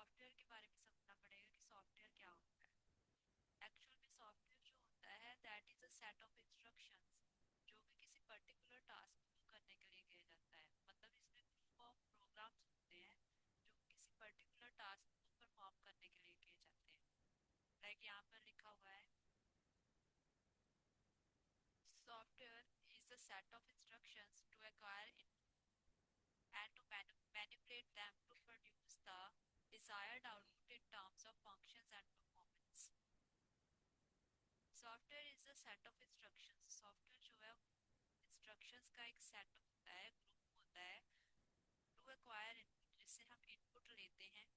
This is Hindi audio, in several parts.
सॉफ्टवेयर के बारे में समझना पड़ेगा कि सॉफ्टवेयर क्या होता है। एक्चुअल में सॉफ्टवेयर जो होता है that is a set of instructions जो कि किसी पर्टिकुलर टास्क को करने के लिए किया जाता है। मतलब इसमें ग्रुप ऑफ प्रोग्राम्स होते हैं जो किसी पर्टिकुलर टास्क को परफॉर्म करने के लिए किए जाते हैं। लाइक यहाँ पर लिखा हुआ है, software is a set of instructions to acquire and to manipulate them to produce the desired output in terms of functions and performance. Software is a set of instructions. Software जो है इंस्ट्रक्शंस का एक सेट होता है, ग्रुप होता है। टू एक्वायर इनपुट, जिससे हम इनपुट लेते हैं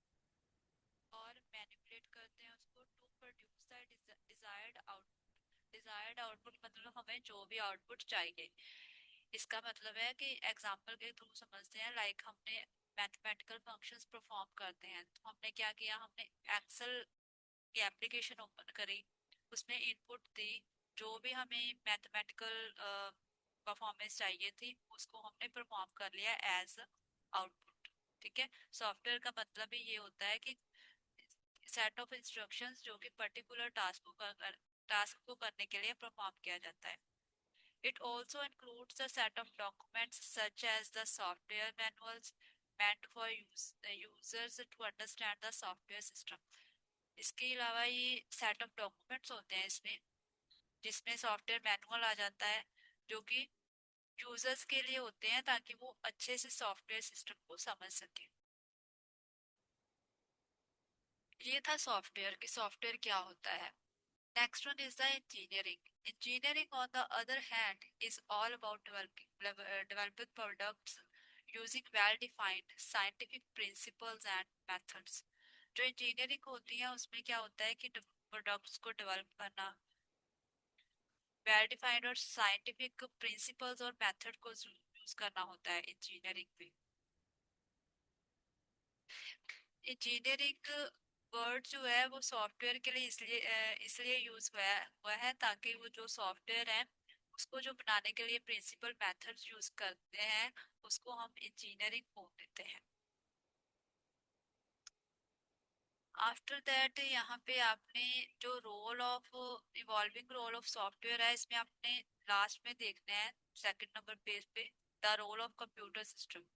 और मैनिपुलेट करते हैं उसको to produce the desired output. Desired output मतलब हमें जो भी आउटपुट चाहिए। इसका मतलब है कि एग्जाम्पल के थ्रू समझते हैं। लाइक हमने मैथमेटिकल फंक्शंस परफॉर्म करते हैं तो हमने क्या किया, हमने एक्सेल की एप्लीकेशन ओपन करी, उसमें इनपुट दी, जो भी हमें मैथमेटिकल परफॉर्मेंस चाहिए थी उसको हमने परफॉर्म कर लिया एज आउटपुट। ठीक है। सॉफ्टवेयर का मतलब ही ये होता है कि सेट ऑफ इंस्ट्रक्शंस जो कि पर्टिकुलर टास्क को करने के लिए परफॉर्म किया जाता है। It also includes a set of documents such as the software manuals meant for the users to understand the software system. इसके अलावा ये सेट ऑफ डॉक्यूमेंट्स होते हैं इसमें, जिसमें सॉफ्टवेयर मैनुअल आ जाता है जो कि यूजर्स के लिए होते हैं ताकि वो अच्छे से सॉफ्टवेयर सिस्टम को समझ सके। ये था सॉफ्टवेयर कि सॉफ्टवेयर क्या होता है। Next one is the engineering. Engineering, on the other hand, is all about developing products using well-defined scientific principles and methods. जो इंजीनियरिंग होती है उसमें क्या होता है कि प्रोडक्ट्स को डेवलप करना, वेल डिफाइंड और साइंटिफिक प्रिंसिपल्स और मेथड को यूज करना होता है इंजीनियरिंग में। इंजीनियरिंग वर्ड जो है वो सॉफ्टवेयर के लिए इसलिए यूज हुआ है ताकि वो जो सॉफ्टवेयर है उसको जो बनाने के लिए प्रिंसिपल मेथड्स यूज करते हैं उसको हम इंजीनियरिंग बोल देते हैं। आफ्टर दैट यहाँ पे आपने जो role of evolving role of software है इसमें आपने लास्ट में देखना है, सेकंड नंबर पेज पे, the role of computer system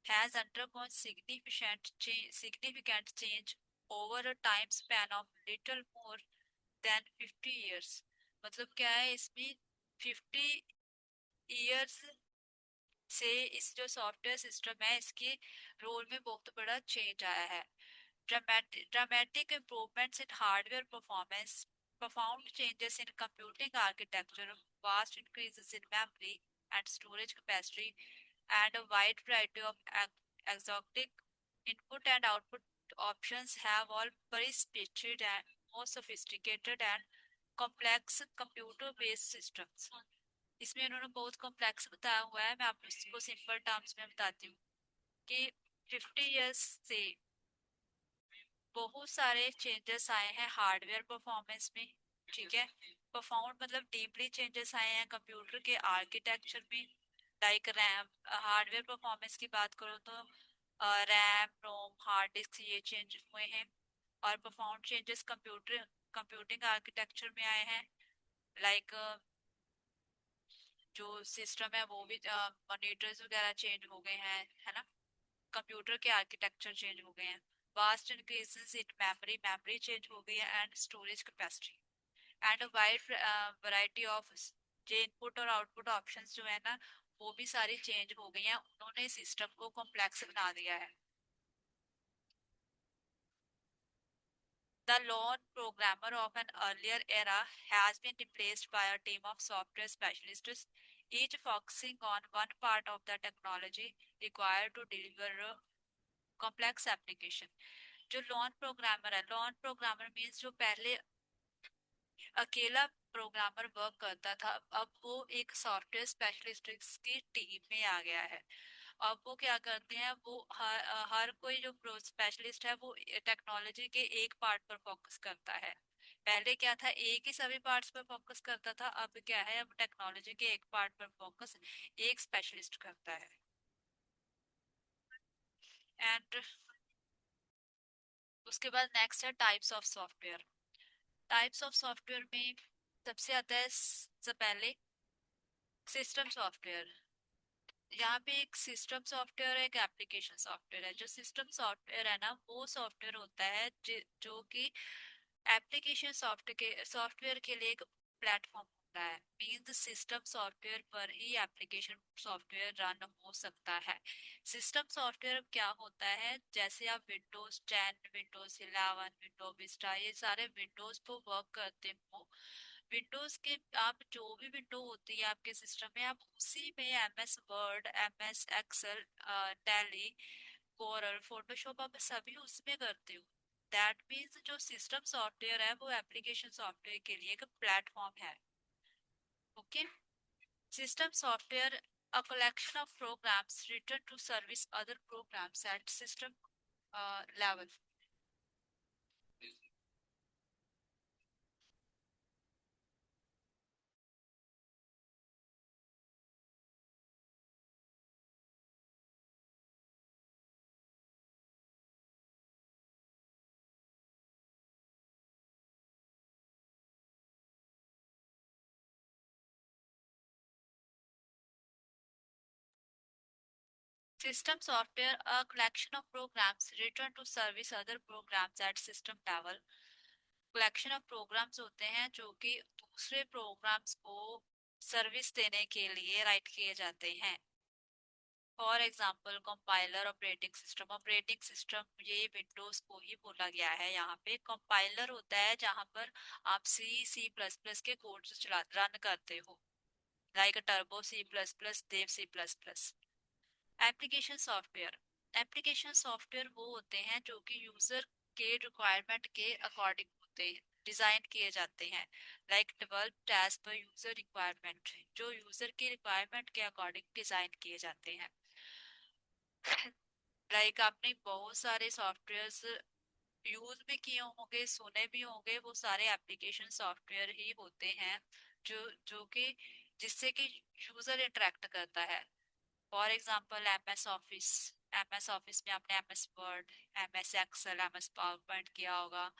has undergone significant change over a time span of little more than 50 years। मतलब क्या है इसमें, 50 years से इस जो सॉफ्टवेयर सिस्टम है इसके रोल में बहुत बड़ा चेंज आया है। dramatic improvements in hardware performance, profound changes in computing architecture, vast increases in memory and storage capacity, and a wide variety of exotic input and output options have all precipitated and more sophisticated and complex computer-based systems। इसमें उन्होंने बहुत कॉम्प्लेक्स बताया हुआ है, मैं आपको इसको सिंपल टर्म्स में बताती हूँ कि 50 years से बहुत सारे चेंजेस आए हैं हार्डवेयर परफॉर्मेंस में। ठीक है। परफॉर्म मतलब डीपली चेंजेस आए हैं कंप्यूटर के आर्किटेक्चर में। लाइक रैम, हार्डवेयर परफॉर्मेंस की बात करो तो रैम, रोम, हार्ड डिस्क ये चेंज हुए हैं। और परफॉर्म चेंजेस कंप्यूटिंग आर्किटेक्चर में आए हैं। लाइक जो सिस्टम है वो भी, मॉनिटर्स वगैरह चेंज हो गए हैं, है ना। कंप्यूटर के आर्किटेक्चर चेंज हो गए हैं। Vast increases in memory, memory change हो गई है, and storage capacity, and a wide variety of J input और आउटपुट ऑप्शंस जो है ना वो भी सारी चेंज हो गई हैं। उन्होंने सिस्टम को कॉम्प्लेक्स बना दिया है। The lone programmer of an earlier era has been replaced by a team of software specialists, each focusing on one part of the technology required to deliver a complex application। जो लॉन प्रोग्रामर है, लॉन प्रोग्रामर मीन्स जो पहले अकेला प्रोग्रामर वर्क करता था अब वो एक सॉफ्टवेयर स्पेशलिस्ट की टीम में आ गया है। अब वो क्या करते हैं, वो हर कोई जो स्पेशलिस्ट है वो टेक्नोलॉजी के एक पार्ट पर फोकस करता है। पहले क्या था, एक ही सभी पार्ट्स पर फोकस करता था, अब क्या है, अब टेक्नोलॉजी के एक पार्ट पर फोकस एक स्पेशलिस्ट करता है। एंड उसके बाद नेक्स्ट है types of software. Types of software में सबसे आता है सबसे पहले सिस्टम सॉफ्टवेयर। यहाँ पे एक सिस्टम सॉफ्टवेयर है, एक एप्लीकेशन सॉफ्टवेयर है। जो सिस्टम सॉफ्टवेयर है ना, वो सॉफ्टवेयर होता है जो कि एप्लीकेशन सॉफ्टवेयर के लिए एक प्लेटफॉर्म होता है। मीन्स सिस्टम सॉफ्टवेयर पर ही एप्लीकेशन सॉफ्टवेयर रन हो सकता है। सिस्टम सॉफ्टवेयर क्या होता है, जैसे आप विंडोज 10, विंडोज 11, विंडोज विस्टा, ये सारे विंडोज पर वर्क करते हो। विंडोज के आप जो भी विंडो होती है आपके सिस्टम में, आप उसी में M S Word, M S Excel, Tally, Corel, Photoshop, आप सभी उसमें करते हो। दैट मीन्स जो सिस्टम सॉफ्टवेयर है वो एप्लीकेशन सॉफ्टवेयर के लिए एक प्लेटफॉर्म है। Okay. System software a collection of programs written to service other programs at system level. System software a collection of programs written to service other programs at system level. Collection of programs होते हैं जो कि दूसरे प्रोग्राम्स को सर्विस देने के लिए राइट किए जाते हैं। For example compiler, operating system ये विंडोज को ही बोला गया है। यहाँ पे कंपाइलर होता है जहाँ पर आप सी प्लस प्लस के कोड चला रन करते हो, like turbo C plus plus, Dev C plus plus. Application software वो होते हैं जो कि यूजर के रिक्वायरमेंट के अकॉर्डिंग होते हैं, डिजाइन किए जाते हैं। Like developed as per user requirement, जो यूजर की रिक्वायरमेंट के अकॉर्डिंग डिजाइन किए जाते हैं। लाइक आपने बहुत सारे सॉफ्टवेयर्स यूज भी किए होंगे, सुने भी होंगे, वो सारे एप्लीकेशन सॉफ्टवेयर ही होते हैं जो जो कि जिससे कि यूजर इंटरेक्ट करता है। For example M S Office में आपने M S Word, M S Excel, M S PowerPoint किया होगा।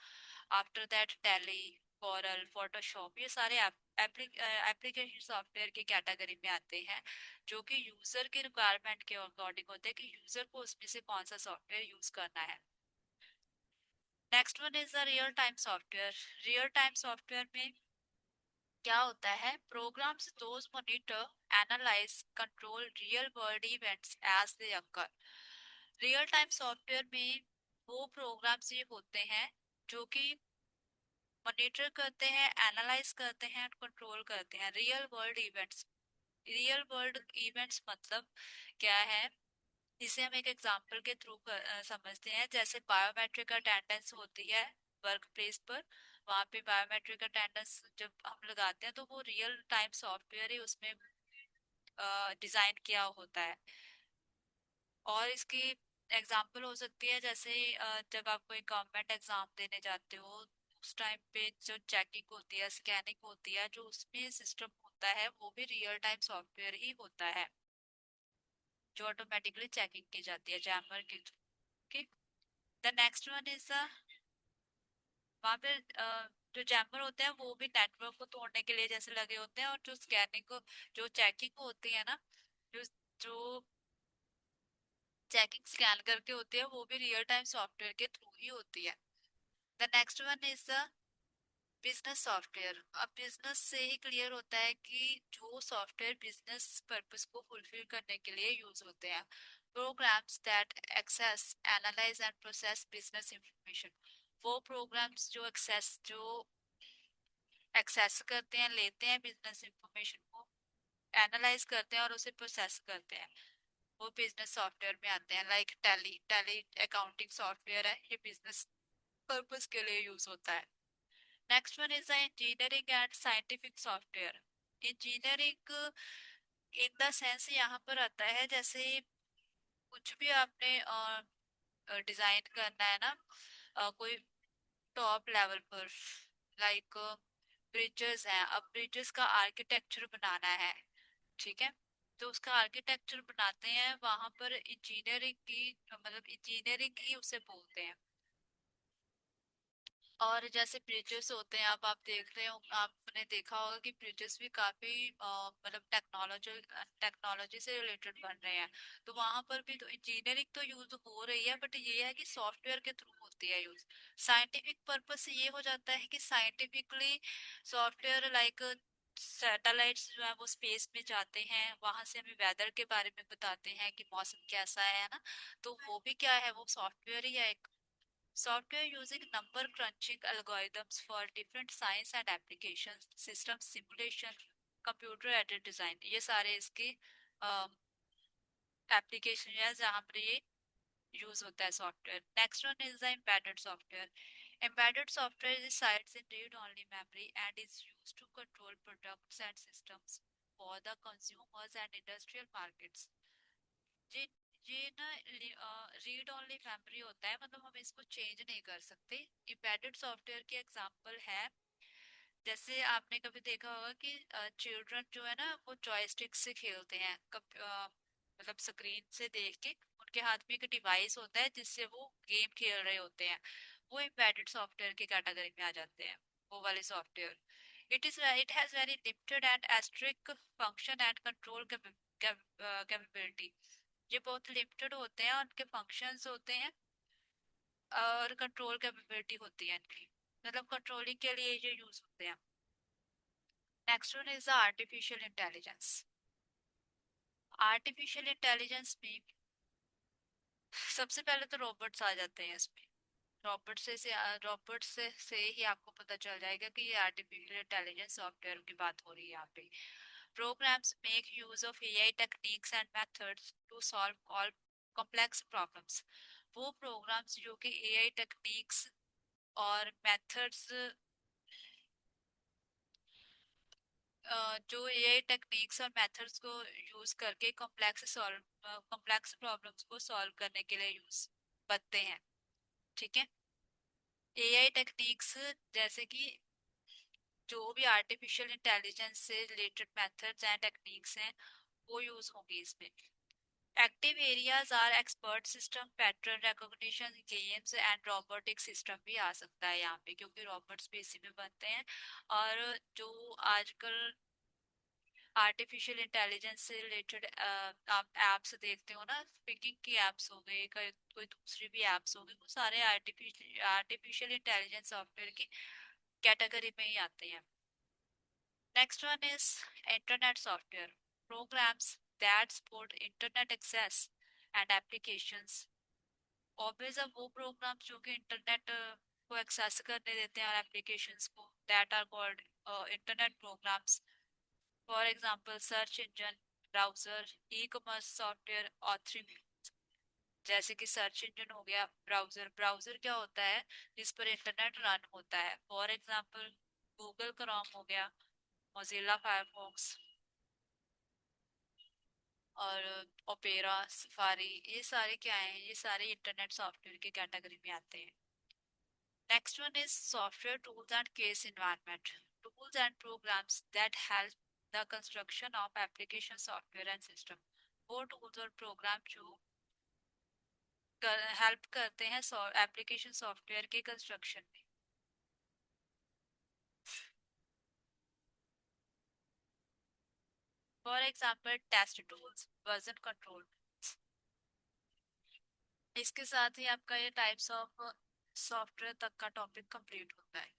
After that Tally, Corel, Photoshop, ये सारे एप्लीकेशन सॉफ्टवेयर की कैटेगरी में आते हैं जो कि यूजर के रिक्वायरमेंट के अकॉर्डिंग होते हैं कि यूजर को उसमें से कौन सा सॉफ्टवेयर यूज करना है। Next one is the real time software. Real time software में क्या होता है, programs those monitor, analyse, control real world events as they occur. Real time software में वो प्रोग्राम्स ये होते हैं जो कि मॉनिटर करते हैं, एनालाइज करते हैं, कंट्रोल करते हैं real world events. Real world events मतलब क्या है, इसे हम एक एग्जांपल के थ्रू समझते हैं। जैसे बायोमेट्रिक अटेंडेंस होती है वर्क प्लेस पर, वहाँ पे बायोमेट्रिक अटेंडेंस जब हम लगाते हैं तो वो रियल टाइम सॉफ्टवेयर ही उसमें डिजाइन किया होता है। और इसकी एग्जांपल हो सकती है जैसे जब आप कोई गवर्नमेंट एग्जाम देने जाते हो, उस टाइम पे जो चेकिंग होती है, स्कैनिंग होती है, जो उसमें सिस्टम होता है वो भी रियल टाइम सॉफ्टवेयर ही होता है, जो ऑटोमेटिकली चेकिंग की जाती है जैमर के through. The next one is वहाँ पे जो जैमर होते हैं वो भी नेटवर्क को तोड़ने के लिए जैसे लगे होते हैं, और जो स्कैनिंग को, जो चेकिंग होती है ना, जो जो चेकिंग स्कैन करके होती है, वो भी रियल टाइम सॉफ्टवेयर के थ्रू ही होती है। The next one is the business software. अब बिजनेस से ही क्लियर होता है कि जो सॉफ्टवेयर बिजनेस पर्पस को फुलफिल करने के लिए यूज होते हैं। Programs that access, analyse and process business information. वो प्रोग्राम्स जो एक्सेस करते हैं, लेते हैं बिजनेस इंफॉर्मेशन को, एनालाइज करते हैं और उसे प्रोसेस करते हैं, वो बिजनेस सॉफ्टवेयर में आते हैं। Like tally, tally accounting software है, ये बिजनेस पर्पस के लिए यूज होता है। Next one is the engineering and scientific software. Engineering in the sense यहाँ पर आता है जैसे कुछ भी आपने डिजाइन करना है ना, कोई टॉप लेवल पर, लाइक ब्रिजेस हैं, अब ब्रिजेस का आर्किटेक्चर बनाना है, ठीक है, तो उसका आर्किटेक्चर बनाते हैं, वहां पर इंजीनियरिंग की मतलब इंजीनियरिंग ही उसे बोलते हैं। और जैसे ब्रिजेस होते हैं, अब आप देख रहे हो, आपने देखा होगा कि ब्रिजेस भी काफी मतलब टेक्नोलॉजी से रिलेटेड बन रहे हैं। तो वहां पर भी तो इंजीनियरिंग तो यूज हो रही है, बट ये है कि सॉफ्टवेयर के थ्रू होती है यूज। साइंटिफिक पर्पस से ये हो जाता है कि साइंटिफिकली सॉफ्टवेयर लाइक सैटेलाइट्स जो है वो स्पेस में जाते हैं, वहां से हमें वेदर के बारे में बताते हैं कि मौसम कैसा है ना। तो वो भी क्या है, वो सॉफ्टवेयर ही है। Software using number crunching algorithms for different science and applications, system simulation, computer aided design, ये सारे इसके एप्लीकेशन है जहाँ पर ये यूज होता है software. Next one is the embedded software. Embedded software is sites in read-only memory and is used to control products and systems for the consumers and industrial markets. ये ये ना रीड ओनली मेमोरी होता है, मतलब हम इसको चेंज नहीं कर सकते। एम्बेडेड सॉफ्टवेयर के एग्जांपल है, जैसे आपने कभी देखा होगा कि चिल्ड्रन जो है ना वो जॉयस्टिक से खेलते हैं, मतलब स्क्रीन से देख के उनके हाथ में एक डिवाइस होता है जिससे वो गेम खेल रहे होते हैं। वो एम्बेडेड सॉफ्टवेयर की कैटेगरी में आ जाते हैं, वो वाले software. It has very limited and esoteric function and control capability. ये बहुत लिमिटेड होते हैं, उनके फंक्शंस होते हैं और कंट्रोल कैपेबिलिटी होती है इनकी, मतलब कंट्रोलिंग के लिए ये यूज होते हैं। Next one is the artificial intelligence. Artificial intelligence में सबसे पहले तो रोबोट्स आ जाते हैं इसमें। रोबोट से ही आपको पता चल जाएगा कि ये आर्टिफिशियल इंटेलिजेंस सॉफ्टवेयर की बात हो रही है यहाँ पे। Programs make use of AI techniques and methods to solve all complex problems. वो प्रोग्राम्स जो कि एआई टेक्निक्स और मेथड्स, जो एआई टेक्निक्स और मेथड्स को यूज करके कॉम्प्लेक्स प्रॉब्लम्स को सॉल्व करने के लिए यूज बनते हैं। ठीक है। एआई टेक्निक्स जैसे कि जो भी आर्टिफिशियल इंटेलिजेंस से रिलेटेड मेथड्स एंड टेक्निक्स हैं वो यूज होंगी इसमें। Active areas are expert system, pattern recognition, games and robotic system भी आ सकता है यहाँ पे, क्योंकि रोबोट्स भी इसी में बनते हैं। और जो आजकल आर्टिफिशियल इंटेलिजेंस से रिलेटेड आप एप्स देखते हो ना, स्पीकिंग की एप्स हो गई, कोई दूसरी भी एप्स हो गई, वो सारे आर्टिफिशियल इंटेलिजेंस सॉफ्टवेयर की कैटेगरी में ही आते हैं। Next one is internet software. Programs that support internet access and applications. Obvious है, वो प्रोग्राम्स जो कि इंटरनेट को एक्सेस करने देते हैं और एप्लीकेशंस को, that are called internet programs. For example search engine, browser, e commerce software, authoring. जैसे कि सर्च इंजन हो गया, ब्राउजर। ब्राउजर क्या होता है, जिस पर इंटरनेट रन होता है। फॉर एग्जांपल गूगल क्रोम हो गया, मोजिल्ला फायरफॉक्स और ओपेरा, सफारी, ये सारे क्या हैं, ये सारे इंटरनेट सॉफ्टवेयर की कैटेगरी में आते हैं। Next one is software tools and case environment. Tools and programs that help the construction of application software and system. वो टूल्स और प्रोग्राम जो हेल्प करते हैं एप्लीकेशन सॉफ्टवेयर के कंस्ट्रक्शन में। For example test tools, version control. इसके साथ ही आपका ये टाइप्स ऑफ सॉफ्टवेयर तक का टॉपिक कंप्लीट होता है।